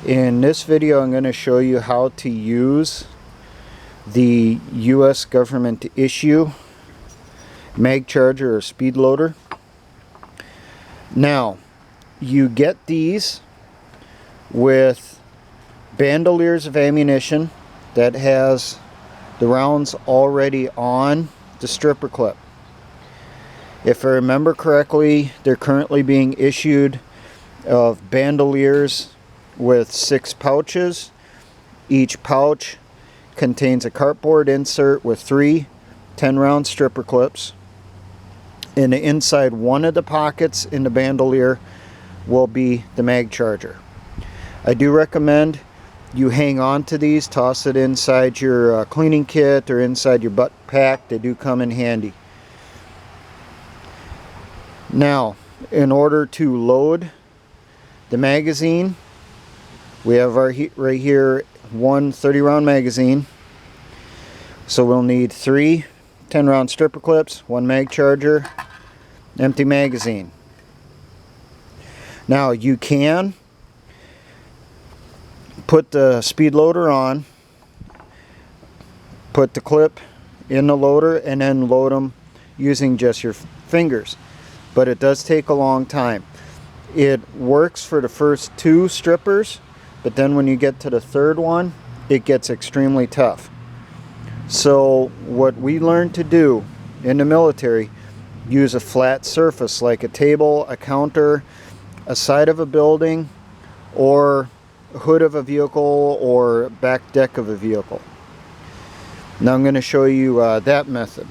In this video, I'm going to show you how to use the US government issue mag charger or speed loader. Now, you get these with bandoliers of ammunition that has the rounds already on the stripper clip. If I remember correctly, they're currently being issued of bandoliers with 6 pouches. Each pouch contains a cardboard insert with 3 10-round stripper clips. And inside one of the pockets in the bandolier will be the mag charger. I do recommend you hang on to these, toss it inside your cleaning kit or inside your butt pack. They do come in handy. Now, in order to load the magazine, we have our right here one 30-round magazine. So we'll need 3 10-round stripper clips, 1 mag charger, empty magazine. Now you can put the speed loader on, put the clip in the loader, and then load them using just your fingers. But it does take a long time. It works for the first 2 strippers, but then when you get to the 3rd one, it gets extremely tough. So what we learned to do in the military, use a flat surface like a table, a counter, a side of a building, or hood of a vehicle, or back deck of a vehicle. Now I'm going to show you that method.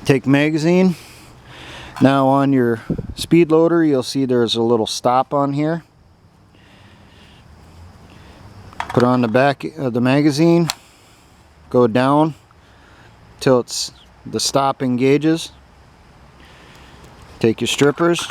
Take magazine. Now on your speed loader, you'll see there's a little stop on here. Put on the back of the magazine, go down till the stop engages. Take your strippers.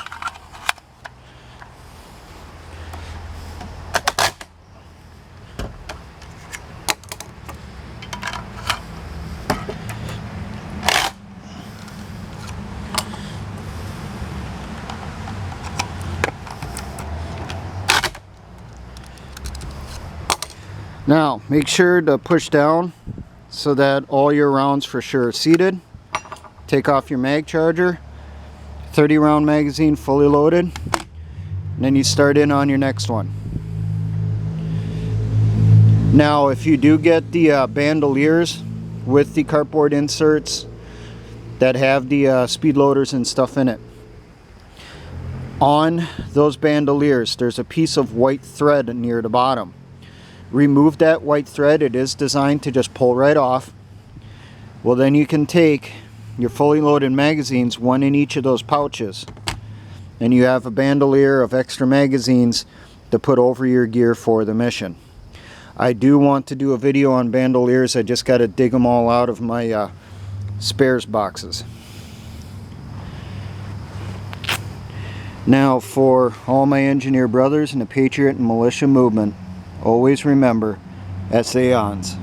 Now, make sure to push down so that all your rounds for sure are seated. Take off your mag charger, 30-round magazine fully loaded, and then you start in on your next one. Now, if you do get the bandoliers with the cardboard inserts that have the speed loaders and stuff in it, on those bandoliers there's a piece of white thread near the bottom. Remove that white thread. It is designed to just pull right off. Well, then you can take your fully loaded magazines, 1 in each of those pouches, and you have a bandolier of extra magazines to put over your gear for the mission. I do want to do a video on bandoliers. I just got to dig them all out of my spares boxes. Now, for all my engineer brothers in the Patriot and militia movement, always remember, SA-ons.